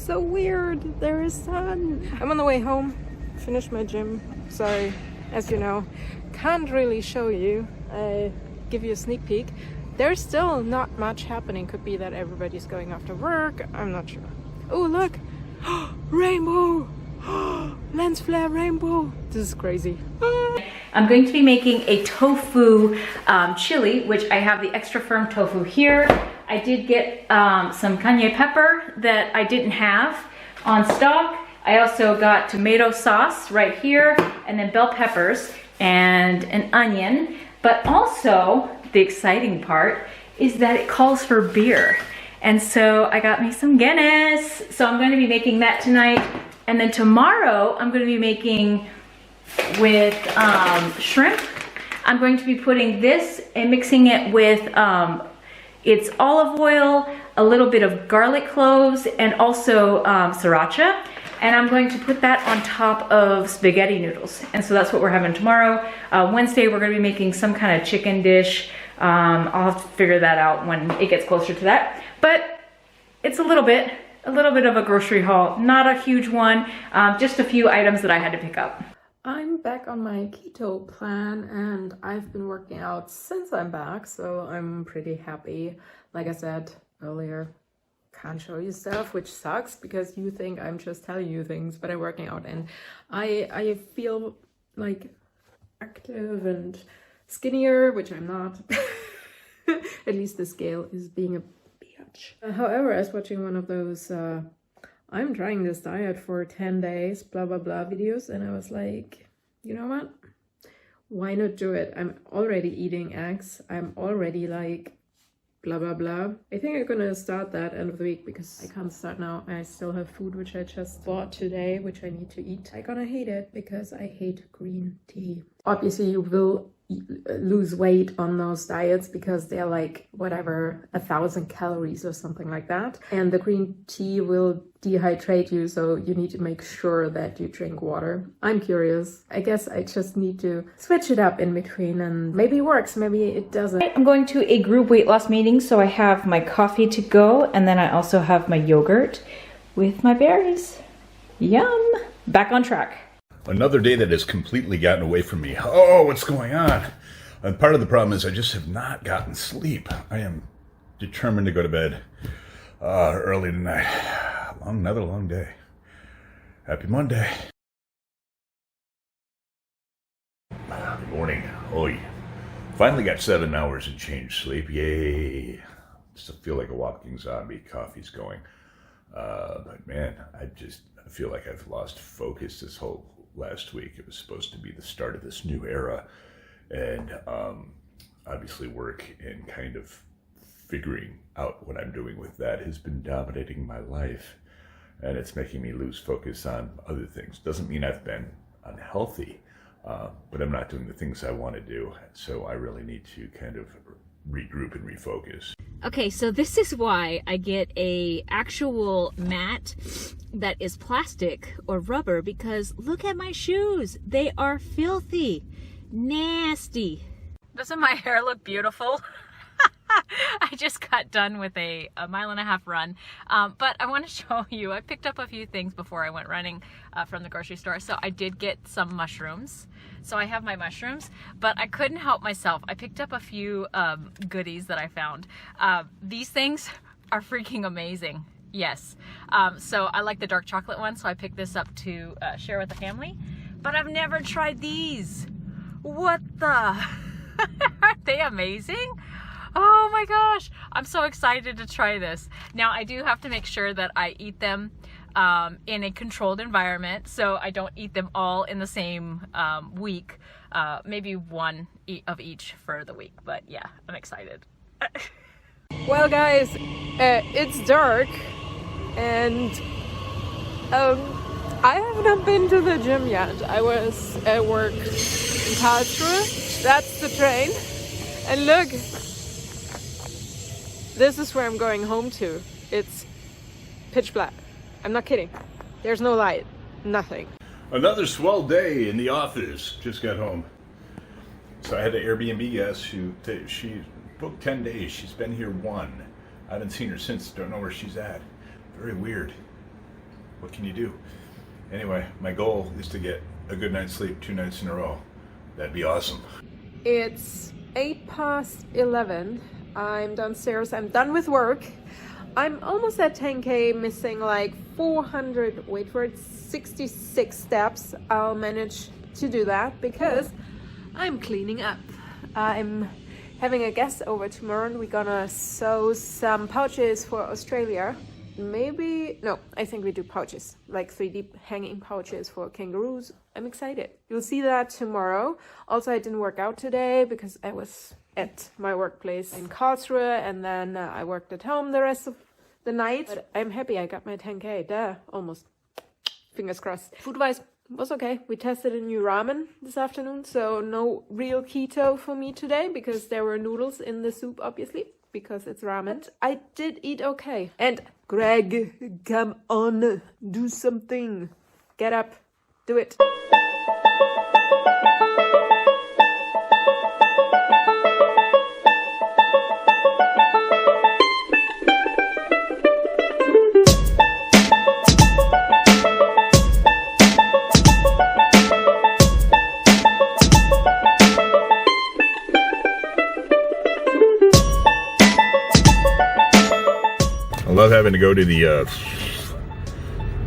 so weird. There is sun. I'm on the way home. Finished my gym. Sorry, as you know, can't really show you. I give you a sneak peek. There's still not much happening. Could be that everybody's going after work. I'm not sure. Oh, look. Rainbow. Lens flare rainbow. This is crazy. I'm going to be making a tofu chili, which I have the extra firm tofu here. I did get some cayenne pepper that I didn't have on stock. I also got tomato sauce right here, and then bell peppers and an onion. But also, the exciting part is that it calls for beer. And so I got me some Guinness. So I'm going to be making that tonight. And then tomorrow, I'm going to be making with shrimp. I'm going to be putting this and mixing it with it's olive oil, a little bit of garlic cloves, and also sriracha. And I'm going to put that on top of spaghetti noodles. And so that's what we're having tomorrow. Wednesday, we're going to be making some kind of chicken dish. I'll have to figure that out when it gets closer to that. But it's a little bit of a grocery haul. Not a huge one, just a few items that I had to pick up. I'm back on my keto plan and I've been working out since I'm back, so I'm pretty happy. Like I said earlier, can't show you stuff, which sucks because you think I'm just telling you things, but I'm working out and I feel like active and skinnier, which I'm not. At least the scale is being a bitch. However, I was watching one of those I'm trying this diet for 10 days, blah, blah, blah videos. And I was like, you know what? Why not do it? I'm already eating eggs. I'm already like, blah, blah, blah. I think I'm gonna start that end of the week because I can't start now. I still have food, which I just bought today, which I need to eat. I'm gonna hate it because I hate green tea. Obviously, you will lose weight on those diets because they're like whatever 1,000 calories or something like that, and the green tea will dehydrate you, so you need to make sure that you drink water. I'm curious. I guess I just need to switch it up in between, and maybe it works, maybe it doesn't. I'm going to a group weight loss meeting, so I have my coffee to go, and then I also have my yogurt with my berries. Yum. Back on track. Another day that has completely gotten away from me. Oh, what's going on? And part of the problem is I just have not gotten sleep. I am determined to go to bed early tonight. Another long day. Happy Monday. Good morning. Oh, yeah. Finally got 7 hours and change sleep. Yay. Still feel like a walking zombie. Coffee's going. But man, I feel like I've lost focus this whole last week. It was supposed to be the start of this new era, and obviously work and kind of figuring out what I'm doing with that has been dominating my life, and it's making me lose focus on other things. Doesn't mean I've been unhealthy, but I'm not doing the things I want to do, so I really need to kind of regroup and refocus. Okay, so this is why I get a actual mat that is plastic or rubber, because look at my shoes. They are filthy, nasty. Doesn't my hair look beautiful? I just got done with a 1.5 mile run, but I want to show you, I picked up a few things before I went running from the grocery store. So I did get some mushrooms. So I have my mushrooms, but I couldn't help myself. I picked up a few goodies that I found. These things are freaking amazing. Yes. So I like the dark chocolate one, so I picked this up to share with the family. But I've never tried these. What the? Aren't they amazing? Oh my gosh, I'm so excited to try this. Now I do have to make sure that I eat them in a controlled environment, so I don't eat them all in the same week. Maybe one of each for the week, but yeah, I'm excited. Well guys, it's dark and I have not been to the gym yet. I was at work in Karlsruhe. That's the train. And look, this is where I'm going home to. It's pitch black. I'm not kidding. There's no light. Nothing. Another swell day in the office. Just got home. So I had an Airbnb guest who she booked 10 days. She's been here 1. I haven't seen her since. Don't know where she's at. Very weird. what can you do? Anyway, my goal is to get a good night's sleep 2 nights in a row. That'd be awesome. It's 11:08. I'm downstairs. I'm done with work. I'm almost at 10K, missing like 400, wait for it, 66 steps. I'll manage to do that because I'm cleaning up. I'm having a guest over tomorrow and we're gonna sew some pouches for Australia. Maybe, no, I think we do pouches, like 3D hanging pouches for kangaroos. I'm excited. You'll see that tomorrow. Also, I didn't work out today because I was at my workplace in Karlsruhe and then I worked at home the rest of the night. But I'm happy I got my 10K. Duh, almost. Fingers crossed. Food-wise, was okay. We tested a new ramen this afternoon, so no real keto for me today because there were noodles in the soup, obviously, because it's ramen. I did eat okay. And Greg, come on, do something. Get up, do it. I love having to go to the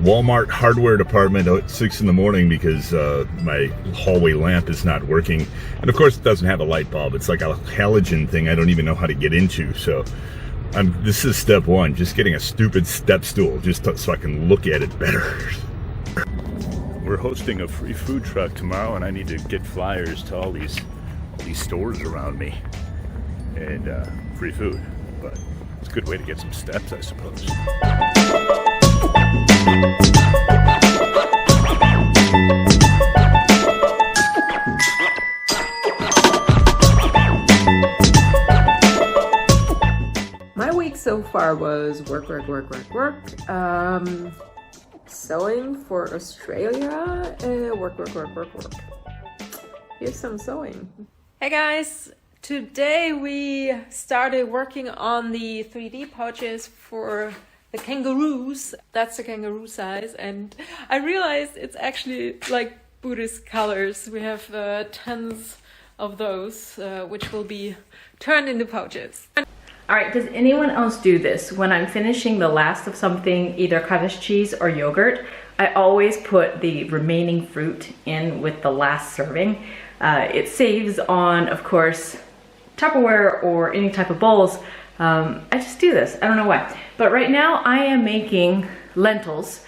Walmart hardware department at 6 in the morning because my hallway lamp is not working. And of course it doesn't have a light bulb. It's like a halogen thing I don't even know how to get into. So this is step one, just getting a stupid step stool just so I can look at it better. We're hosting a free food truck tomorrow and I need to get flyers to all these stores around me. And free food, but it's a good way to get some steps, I suppose. My week so far was work. Sewing for Australia, work. Here's some sewing. Hey guys, today we started working on the 3D pouches for the kangaroos. That's the kangaroo size, and I realized it's actually like Buddhist colors. We have tons of those, which will be turned into pouches. All right, does anyone else do this? When I'm finishing the last of something, either cottage cheese or yogurt, I always put the remaining fruit in with the last serving. It saves on, of course, Tupperware or any type of bowls. I just do this, I don't know why. But right now I am making lentils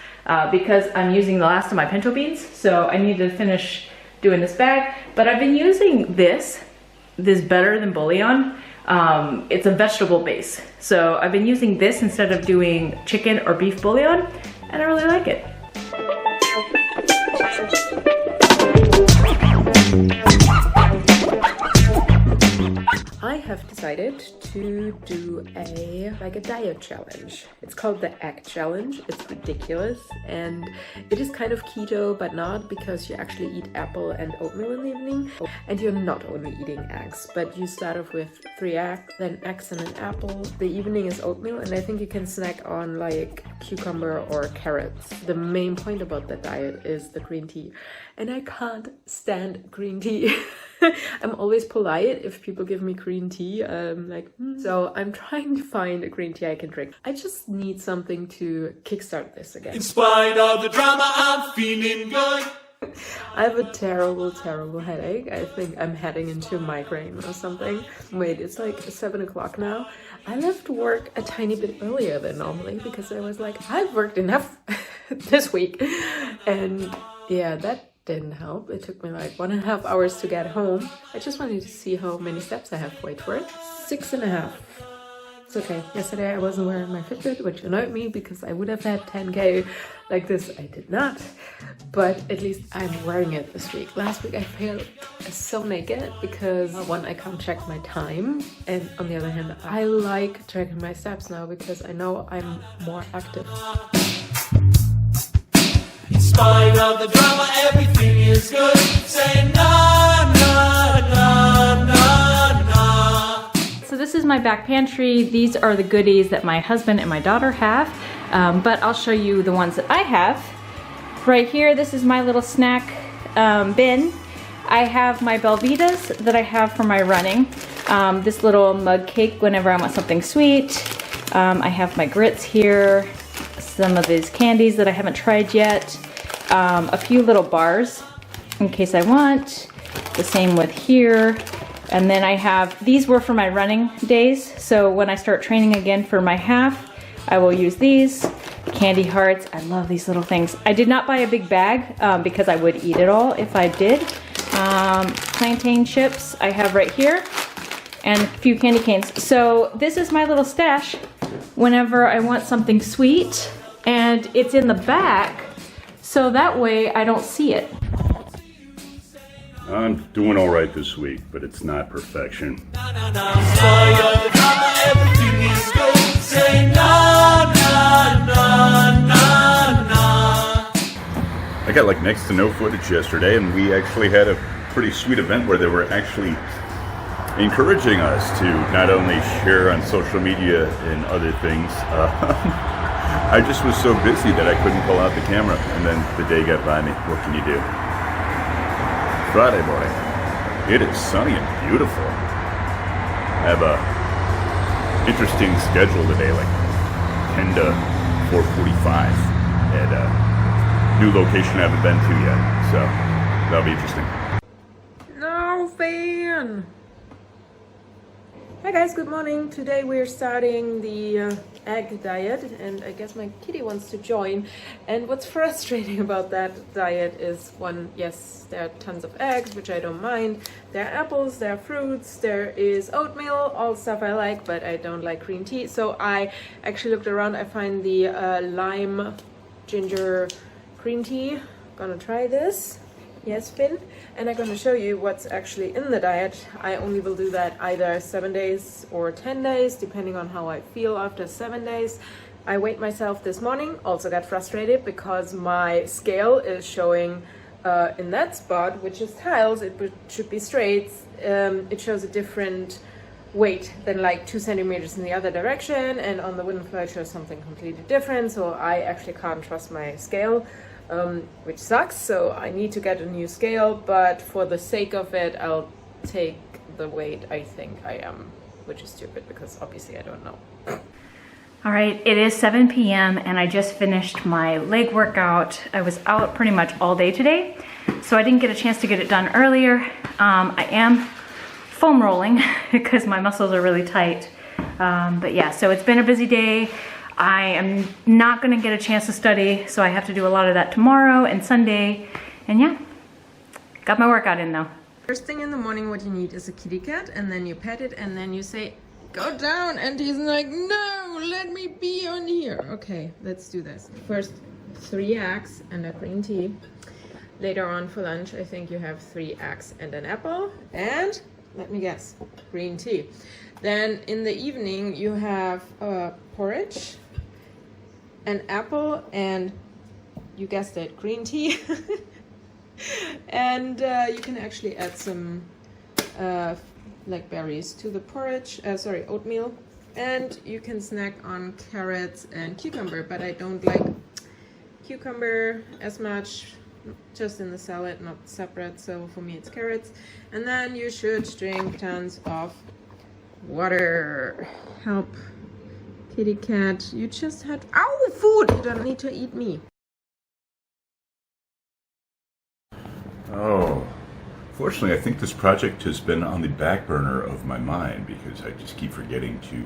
because I'm using the last of my pinto beans. So I need to finish doing this bag. But I've been using this better than bouillon. It's a vegetable base. So I've been using this instead of doing chicken or beef bouillon, and I really like it. I have decided to do a diet challenge. It's called the Egg Challenge. It's ridiculous and it is kind of keto, but not, because you actually eat apple and oatmeal in the evening. And you're not only eating eggs, but you start off with 3 eggs, then eggs and an apple. The evening is oatmeal, and I think you can snack on like cucumber or carrots. The main point about that diet is the green tea, and I can't stand green tea. I'm always polite if people give me green tea. So I'm trying to find a green tea I can drink. I just need something to kickstart this again. In spite of the drama, I'm feeling good. I have a terrible headache. I think I'm heading into a migraine or something. Wait, it's like 7 o'clock now. I left work a tiny bit earlier than normally because I was like, I've worked enough this week. And yeah, that didn't help. It took me like 1.5 hours to get home. I just wanted to see how many steps I have. Wait for it. 6.5. It's okay. Yesterday I wasn't wearing my Fitbit, which annoyed me because I would have had 10K like this. I did not. But at least I'm wearing it this week. Last week I felt so naked because one, I can't check my time. And on the other hand, I like tracking my steps now because I know I'm more active. In spite of the drama, everything is good. Say na na na na na. So this this is my back pantry. These are the goodies that my husband and my daughter have, but I'll show you the ones that I have. Right here, this is my little snack bin. I have my Belvitas that I have for my running. This little mug cake whenever I want something sweet. I have my grits here, some of these candies that I haven't tried yet, a few little bars in case I want, the same with here. And then I have, these were for my running days, so when I start training again for my half, I will use these. Candy hearts, I love these little things. I did not buy a big bag because I would eat it all if I did. Plantain chips I have right here, and a few candy canes. So this is my little stash whenever I want something sweet, and it's in the back, so that way I don't see it. I'm doing all right this week, but it's not perfection. Boy of the drama, everything is good. Say na na na na na. I got like next to no footage yesterday, and we actually had a pretty sweet event where they were actually encouraging us to not only share on social media and other things. I just was so busy that I couldn't pull out the camera, and then the day got by me. What can you do? Friday morning. It is sunny and beautiful. I have a interesting schedule today, like 10 to 4:45 at a new location I haven't been to yet, so that'll be interesting. No fan! Hi guys, good morning. Today we're starting the egg diet, and I guess my kitty wants to join. And what's frustrating about that diet is, one, yes, there are tons of eggs, which I don't mind. There are apples, there are fruits, there is oatmeal, all stuff I like, but I don't like green tea. So I actually looked around. I find the lime ginger green tea. Gonna try this. Yes, Finn, and I'm going to show you what's actually in the diet. I only will do that either 7 days or 10 days, depending on how I feel after 7 days. I weighed myself this morning, also got frustrated because my scale is showing in that spot, which is tiles, it should be straight. It shows a different weight than like 2 centimeters in the other direction, and on the wooden floor it shows something completely different, so I actually can't trust my scale. Which sucks, so I need to get a new scale, but for the sake of it, I'll take the weight I think I am, which is stupid because obviously I don't know. All right, it is 7 p.m. and I just finished my leg workout. I was out pretty much all day today, so I didn't get a chance to get it done earlier. I am foam rolling because my muscles are really tight. But yeah, so it's been a busy day. I am not gonna get a chance to study, so I have to do a lot of that tomorrow and Sunday. And yeah, got my workout in though. First thing in the morning, what you need is a kitty cat, and then you pet it, and then you say, go down, and he's like, no, let me be on here. Okay, let's do this. First, 3 eggs and a green tea. Later on for lunch, I think you have 3 eggs and an apple, and let me guess, green tea. Then in the evening, you have porridge, an apple, and you guessed it, green tea. And you can actually add some like berries to the porridge, oatmeal. And you can snack on carrots and cucumber, but I don't like cucumber as much, just in the salad, not separate, so for me it's carrots. And then you should drink tons of water. Help kitty cat, you just had food, you don't need to eat me. Oh, fortunately I think this project has been on the back burner of my mind because I just keep forgetting to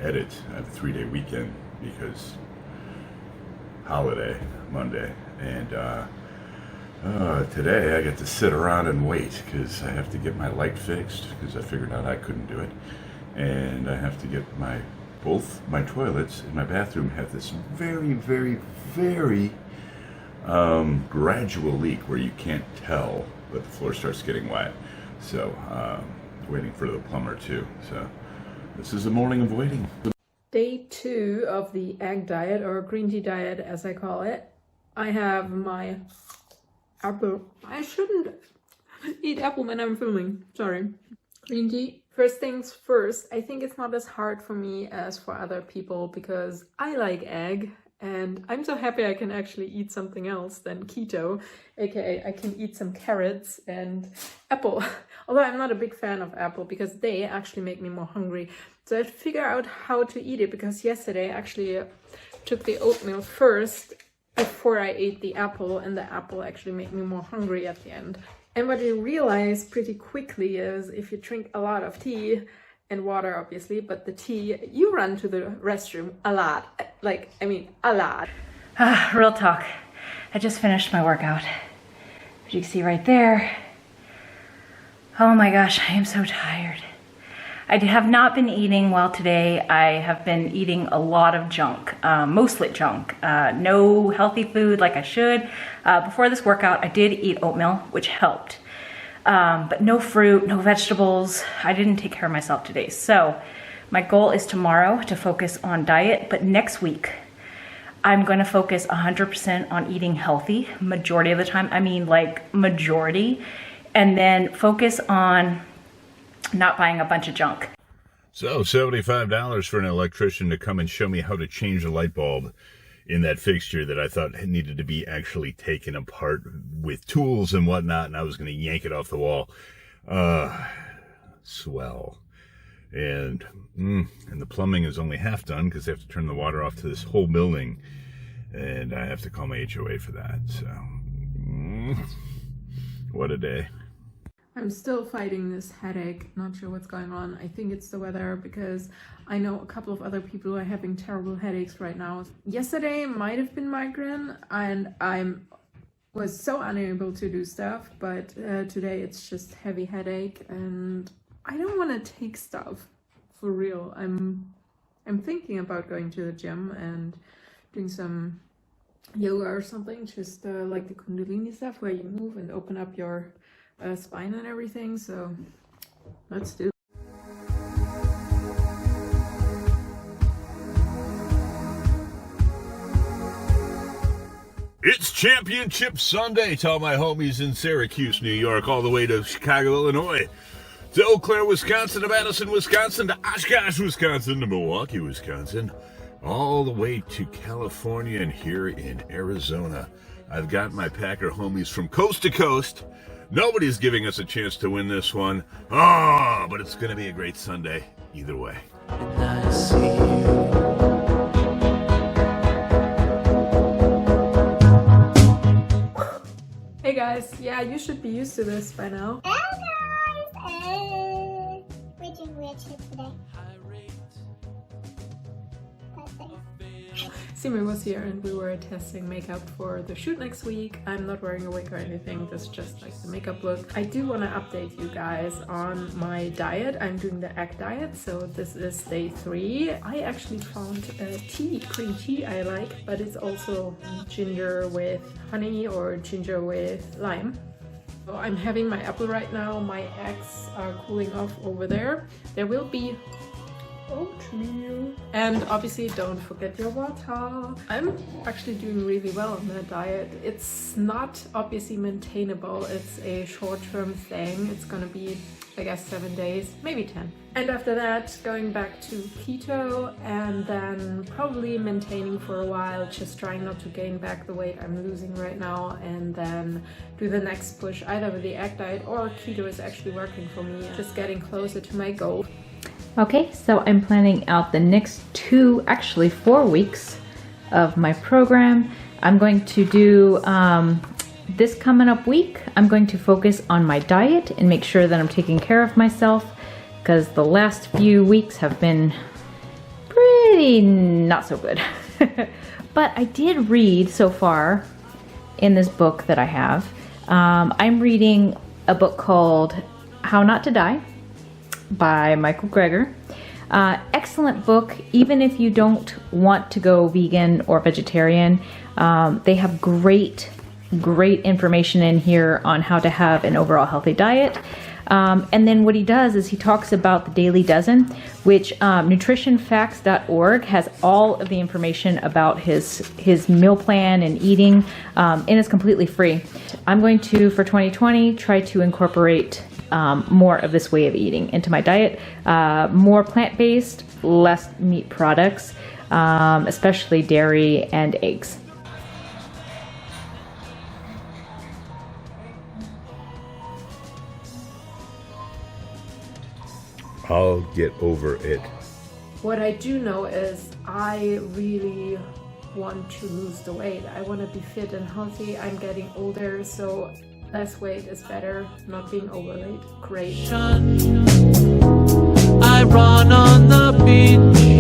edit. I have a 3-day weekend because holiday Monday, and today I get to sit around and wait because I have to get my light fixed because I figured out I couldn't do it, and I have to get both my toilets in my bathroom have this very, very, very gradual leak where you can't tell but the floor starts getting wet. So waiting for the plumber too. So this is a morning of waiting. Day 2 of the egg diet, or green tea diet as I call it. I have my apple. I shouldn't eat apple when I'm filming, sorry. Green tea, First things first, I think it's not as hard for me as for other people because I like egg and I'm so happy I can actually eat something else than keto, aka I can eat some carrots and apple. Although I'm not a big fan of apple because they actually make me more hungry. So I had to figure out how to eat it because yesterday I actually took the oatmeal first before I ate the apple, and the apple actually made me more hungry at the end. And what you realize pretty quickly is if you drink a lot of tea and water, obviously, but the tea, you run to the restroom a lot. Like, I mean, a lot. Real talk. I just finished my workout. As you can see right there. Oh my gosh, I am so tired. I have not been eating well today. I have been eating a lot of junk, mostly junk. No healthy food like I should. Before this workout, I did eat oatmeal, which helped. But no fruit, no vegetables. I didn't take care of myself today. So my goal is tomorrow to focus on diet, but next week, I'm going to focus 100% on eating healthy, majority of the time. I mean, like majority. And then focus on not buying a bunch of junk. So $75 for an electrician to come and show me how to change a light bulb in that fixture that I thought needed to be actually taken apart with tools and whatnot, and I was going to yank it off the wall. Swell. And the plumbing is only half done because they have to turn the water off to this whole building, and I have to call my HOA for that. So, what a day. I'm still fighting this headache, not sure what's going on. I think it's the weather because I know a couple of other people who are having terrible headaches right now. Yesterday might have been migraine and I was so unable to do stuff, but today it's just heavy headache and I don't want to take stuff for real. I'm thinking about going to the gym and doing some yoga or something, just like the Kundalini stuff where you move and open up your spine and everything, so let's do it. It's Championship Sunday to all my homies in Syracuse, New York, all the way to Chicago, Illinois, to Eau Claire, Wisconsin, to Madison, Wisconsin, to Oshkosh, Wisconsin, to Milwaukee, Wisconsin, all the way to California and here in Arizona. I've got my Packer homies from coast to coast. Nobody's giving us a chance to win this one. Oh, but it's going to be a great Sunday either way. And I see you. Hey guys, yeah, you should be used to this by now. Hello guys, we're doing weird shit today. Simi was here and we were testing makeup for the shoot next week. I'm not wearing a wig or anything, this is just like the makeup look. I do want to update you guys on my diet. I'm doing the egg diet, so this is day 3. I actually found tea, green tea I like, but it's also ginger with honey or ginger with lime. So I'm having my apple right now, my eggs are cooling off over there. There will be oatmeal. And obviously don't forget your water. I'm actually doing really well on that diet. It's not obviously maintainable. It's a short-term thing. It's gonna be, I guess, 7 days, maybe 10. And after that, going back to keto and then probably maintaining for a while, just trying not to gain back the weight I'm losing right now, and then do the next push either with the egg diet or keto is actually working for me. Just getting closer to my goal. Okay, so I'm planning out the next 2, actually 4 weeks of my program. I'm going to do this coming up week. I'm going to focus on my diet and make sure that I'm taking care of myself because the last few weeks have been pretty not so good. But I did read so far in this book that I have. I'm reading a book called How Not to Die by Michael Greger. Excellent book, even if you don't want to go vegan or vegetarian. They have great information in here on how to have an overall healthy diet. And then what he does is he talks about the Daily Dozen, which nutritionfacts.org has all of the information about his meal plan and eating, and it's completely free. I'm going to, for 2020, try to incorporate more of this way of eating into my diet. More plant-based, less meat products, especially dairy and eggs. I'll get over it. What I do know is I really want to lose the weight. I want to be fit and healthy. I'm getting older, so less weight is better. Not being overweight, great. I run on the beach.